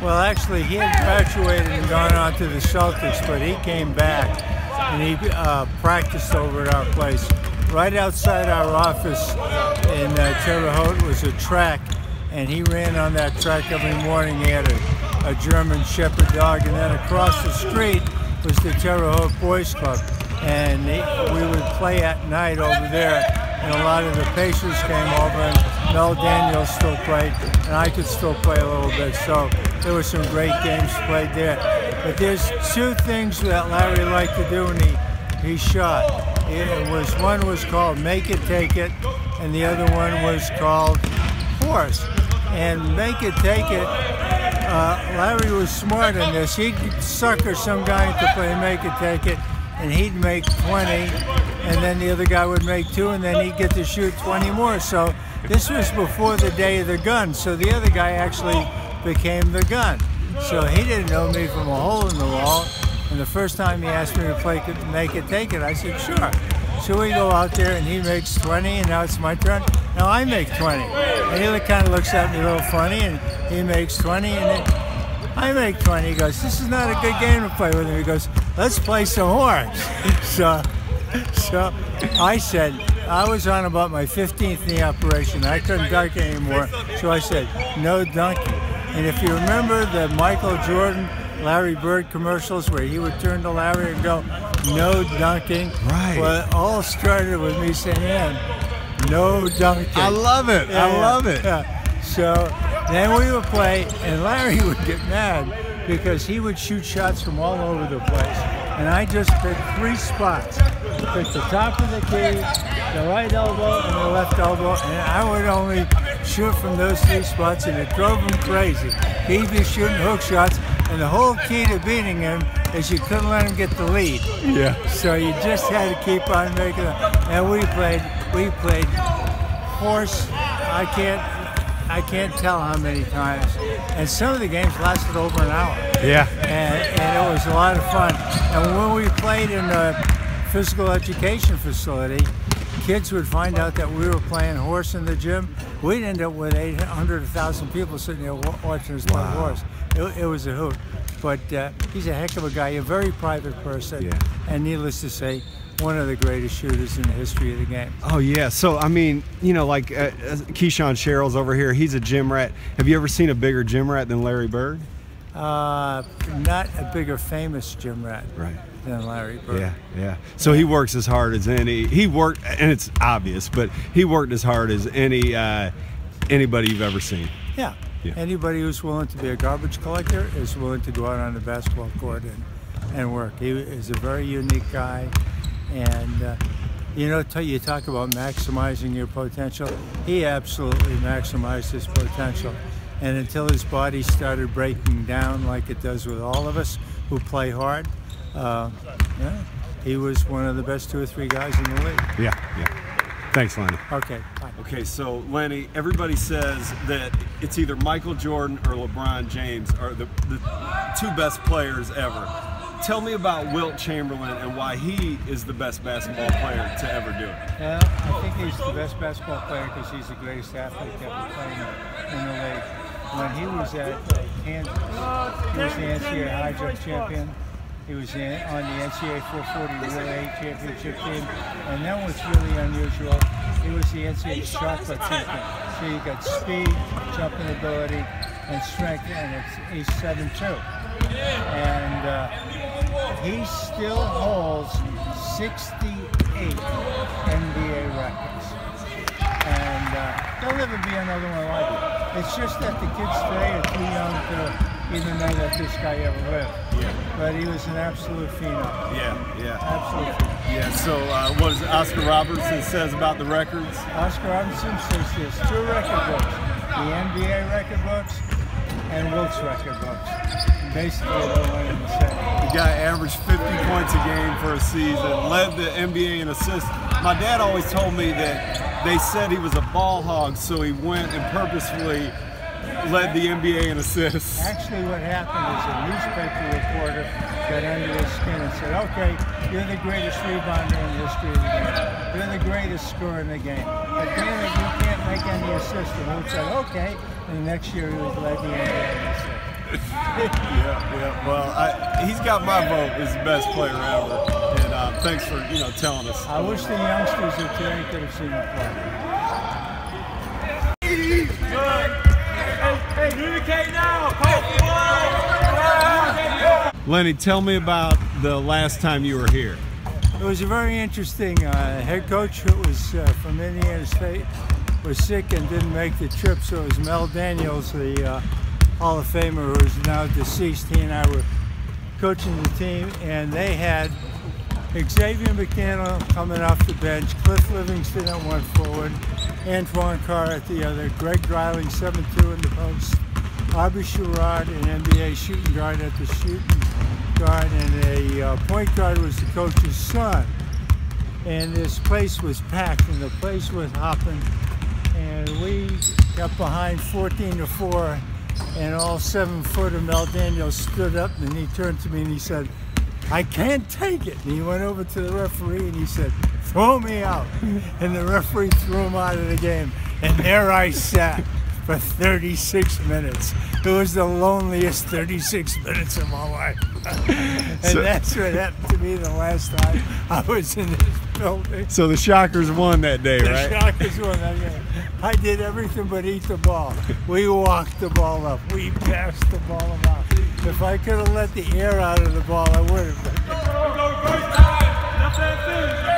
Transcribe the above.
Well, actually, he had graduated and gone on to the Celtics, but he came back and he practiced over at our place. Right outside our office in Terre Haute was a track, and he ran on that track every morning. He had a German Shepherd dog, and then across the street was the Terre Haute Boys Club, and we would play at night over there, and a lot of the Pacers came over, and Mel Daniels still played, and I could still play a little bit, so there were some great games played there. But there's two things that Larry liked to do when he shot. One was called Make It, Take It, and the other one was called Horse. And Make It, Take It, Larry was smart in this. He'd sucker some guy into play Make It, Take It, and he'd make 20, and then the other guy would make 2, and then he'd get to shoot 20 more. So this was before the day of the gun, so the other guy actually became the gun. So he didn't know me from a hole in the wall, and the first time he asked me to play Make It, Take It, I said, sure. So we go out there, and he makes 20, and now it's my turn. Now I make 20. And he kind of looks at me a little funny, and he makes 20, and then I make 20. He goes, this is not a good game to play with him. He goes, let's play some horse. So I said, I was on about my 15th knee operation. I couldn't dunk anymore, so I said, no dunking. And if you remember the Michael Jordan, Larry Bird commercials where he would turn to Larry and go, no dunking. Right. Well, it all started with me saying, no dunking. I love it. Yeah, I love it. Yeah. So then we would play, and Larry would get mad because he would shoot shots from all over the place. And I just picked 3 spots. Picked the top of the key, the right elbow, and the left elbow, and I would only shoot from those 3 spots, and it drove him crazy. He'd be shooting hook shots, and the whole key to beating him is you couldn't let him get the lead. Yeah. So you just had to keep on making it. And we played horse. I can't tell how many times. And some of the games lasted over an hour. Yeah. And it was a lot of fun. And when we played in a physical education facility, kids would find out that we were playing horse in the gym. We'd end up with 800, 1,000 people sitting there watching us play horse. It was a hoot. But he's a heck of a guy, a very private person. Yeah. And needless to say, one of the greatest shooters in the history of the game. Oh, yeah. So, I mean, you know, like Keyshawn Sherrill's over here. He's a gym rat. Have you ever seen a bigger gym rat than Larry Bird? Not a bigger famous gym rat than Larry Bird. Yeah, yeah. So he works as hard as any. He worked, and it's obvious, but he worked as hard as anybody you've ever seen. Yeah. Anybody who's willing to be a garbage collector is willing to go out on the basketball court and work. He is a very unique guy. And, you know, you talk about maximizing your potential. He absolutely maximized his potential. And until his body started breaking down like it does with all of us who play hard, he was one of the best 2 or 3 guys in the league. Yeah. Thanks, Lennie. Okay, bye. Okay, so Lennie, everybody says that it's either Michael Jordan or LeBron James are the 2 best players ever. Tell me about Wilt Chamberlain and why he is the best basketball player to ever do it. Well, I think he's the best basketball player because he's the greatest athlete ever playing in the league. When he was at Kansas, he was the NCAA high jump champion. He was on the NCAA 440 relay championship team. And then what's really unusual, he was the NCAA shot put champion. So you got speed, jumping ability, and strength, and he's 7'2". And he still holds 68 NBA records. And there'll never be another one like it. It's just that the kids today are too young to even know that this guy ever lived. Yeah. But he was an absolute phenom. Yeah. Absolute phenom. Yeah, so what does Oscar Robertson says about the records? Oscar Robertson says there's 2 record books. The NBA record books and Wilt's record books. Basically, they're one and the same. The guy averaged 50 points a game for a season, led the NBA in assists. My dad always told me that they said he was a ball hog, so he went and purposefully led the NBA in assists. Actually, what happened is a newspaper reporter got under his skin and said, okay, you're the greatest rebounder in the history of the game. You're the greatest scorer in the game. But damn it, you can't make any assists. And Wilt said, okay. And the next year, he was led the NBA in assists. Yeah. Well, he's got my vote as the best player ever, and thanks for telling us. I wish the youngsters of today could have seen him play. Communicate now. Lennie, tell me about the last time you were here. It was a very interesting head coach who was from Indiana State, was sick and didn't make the trip, so it was Mel Daniels, the Hall of Famer who is now deceased. He and I were coaching the team, and they had Xavier McDaniel coming off the bench, Cliff Livingston at one forward, Antoine Carr at the other, Greg Dreiling, 7'2" in the post, Bobby Sherrod, an NBA shooting guard at the shooting guard, and a point guard was the coach's son. And this place was packed, and the place was hopping, and we got behind 14-4, and all 7-footer Mel Daniels stood up, and he turned to me and he said, "I can't take it." And he went over to the referee and he said, "Throw me out." And the referee threw him out of the game. And there I sat for 36 minutes. It was the loneliest 36 minutes of my life. And that's what happened to me the last time I was in this building. So the Shockers won that day, right? The Shockers won that game. I did everything but eat the ball. We walked the ball up. We passed the ball about. If I could have let the air out of the ball, I would have.